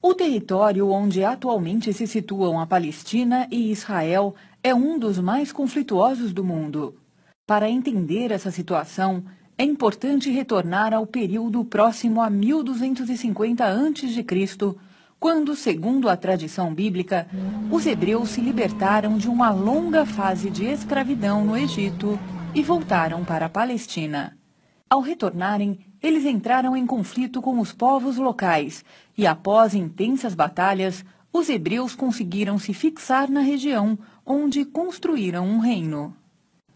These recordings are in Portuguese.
O território onde atualmente se situam a Palestina e Israel é um dos mais conflituosos do mundo. Para entender essa situação, é importante retornar ao período próximo a 1250 a.C., quando, segundo a tradição bíblica, os hebreus se libertaram de uma longa fase de escravidão no Egito e voltaram para a Palestina. Ao retornarem, eles entraram em conflito com os povos locais e, após intensas batalhas, os hebreus conseguiram se fixar na região, onde construíram um reino.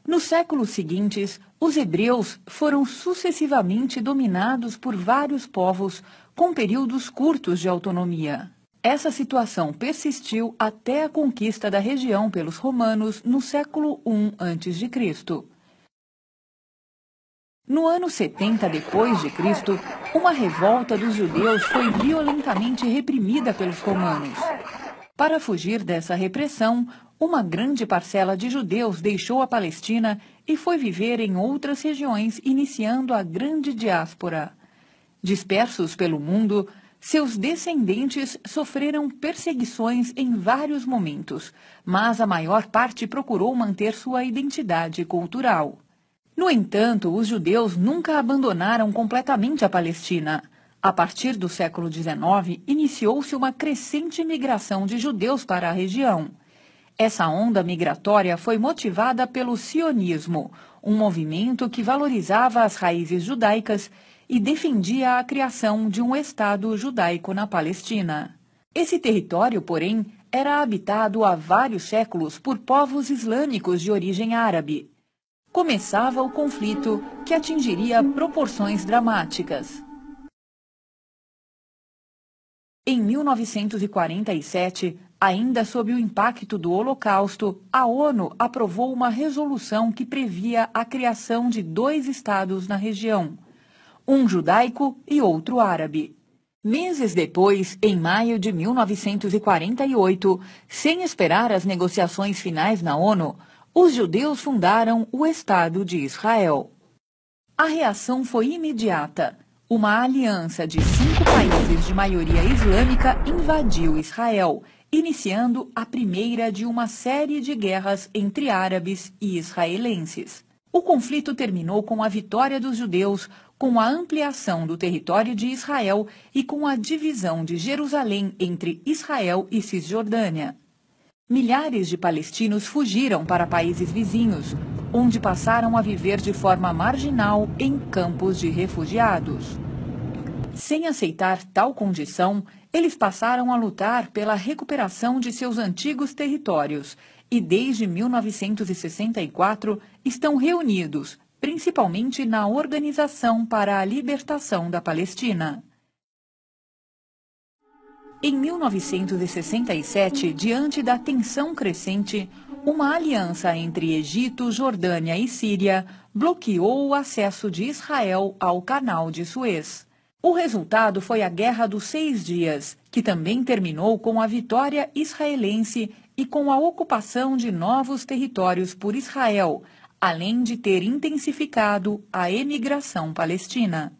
Nos séculos seguintes, os hebreus foram sucessivamente dominados por vários povos com períodos curtos de autonomia. Essa situação persistiu até a conquista da região pelos romanos no século I a.C. No ano 70 d.C., uma revolta dos judeus foi violentamente reprimida pelos romanos. Para fugir dessa repressão, uma grande parcela de judeus deixou a Palestina e foi viver em outras regiões, iniciando a grande diáspora. Dispersos pelo mundo, seus descendentes sofreram perseguições em vários momentos, mas a maior parte procurou manter sua identidade cultural. No entanto, os judeus nunca abandonaram completamente a Palestina. A partir do século XIX, iniciou-se uma crescente migração de judeus para a região. Essa onda migratória foi motivada pelo sionismo, um movimento que valorizava as raízes judaicas e defendia a criação de um Estado judaico na Palestina. Esse território, porém, era habitado há vários séculos por povos islâmicos de origem árabe. Começava o conflito, que atingiria proporções dramáticas. Em 1947, ainda sob o impacto do Holocausto, a ONU aprovou uma resolução que previa a criação de 2 estados na região, um judaico e outro árabe. Meses depois, em maio de 1948, sem esperar as negociações finais na ONU, os judeus fundaram o Estado de Israel. A reação foi imediata. Uma aliança de 5 países de maioria islâmica invadiu Israel, iniciando a primeira de uma série de guerras entre árabes e israelenses. O conflito terminou com a vitória dos judeus, com a ampliação do território de Israel e com a divisão de Jerusalém entre Israel e Cisjordânia. Milhares de palestinos fugiram para países vizinhos, onde passaram a viver de forma marginal em campos de refugiados. Sem aceitar tal condição, eles passaram a lutar pela recuperação de seus antigos territórios e, desde 1964, estão reunidos, principalmente na Organização para a Libertação da Palestina. Em 1967, diante da tensão crescente, uma aliança entre Egito, Jordânia e Síria bloqueou o acesso de Israel ao Canal de Suez. O resultado foi a Guerra dos 6 Dias, que também terminou com a vitória israelense e com a ocupação de novos territórios por Israel, além de ter intensificado a emigração palestina.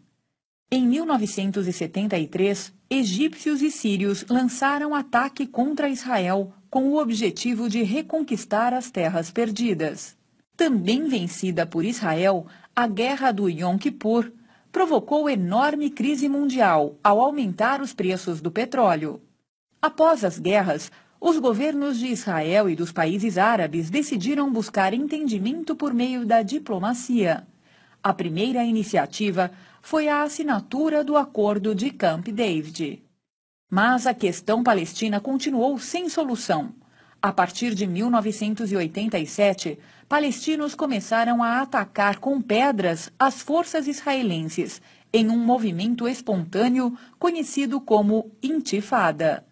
Em 1973, egípcios e sírios lançaram ataque contra Israel com o objetivo de reconquistar as terras perdidas. Também vencida por Israel, a Guerra do Yom Kippur provocou enorme crise mundial ao aumentar os preços do petróleo. Após as guerras, os governos de Israel e dos países árabes decidiram buscar entendimento por meio da diplomacia. A primeira iniciativa foi a assinatura do Acordo de Camp David. Mas a questão palestina continuou sem solução. A partir de 1987, palestinos começaram a atacar com pedras as forças israelenses, em um movimento espontâneo conhecido como Intifada.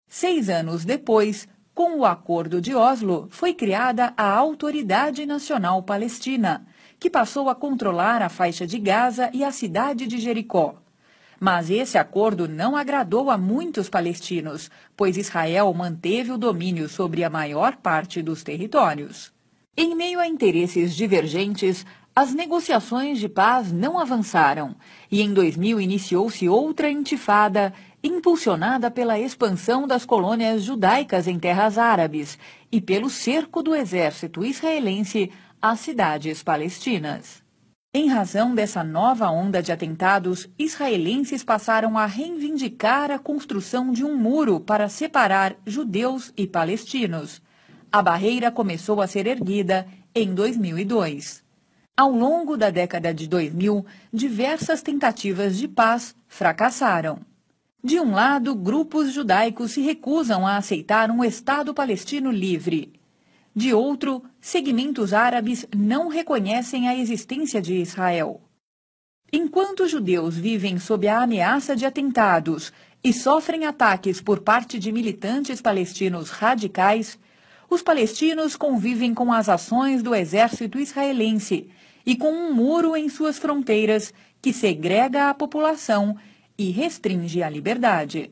6 anos depois, com o Acordo de Oslo, foi criada a Autoridade Nacional Palestina, que passou a controlar a faixa de Gaza e a cidade de Jericó. Mas esse acordo não agradou a muitos palestinos, pois Israel manteve o domínio sobre a maior parte dos territórios. Em meio a interesses divergentes, as negociações de paz não avançaram, e em 2000 iniciou-se outra intifada, impulsionada pela expansão das colônias judaicas em terras árabes e pelo cerco do exército israelense às cidades palestinas. Em razão dessa nova onda de atentados, israelenses passaram a reivindicar a construção de um muro para separar judeus e palestinos. A barreira começou a ser erguida em 2002. Ao longo da década de 2000, diversas tentativas de paz fracassaram. De um lado, grupos judaicos se recusam a aceitar um Estado palestino livre. De outro, segmentos árabes não reconhecem a existência de Israel. Enquanto judeus vivem sob a ameaça de atentados e sofrem ataques por parte de militantes palestinos radicais, os palestinos convivem com as ações do exército israelense e com um muro em suas fronteiras que segrega a população e restringe a liberdade.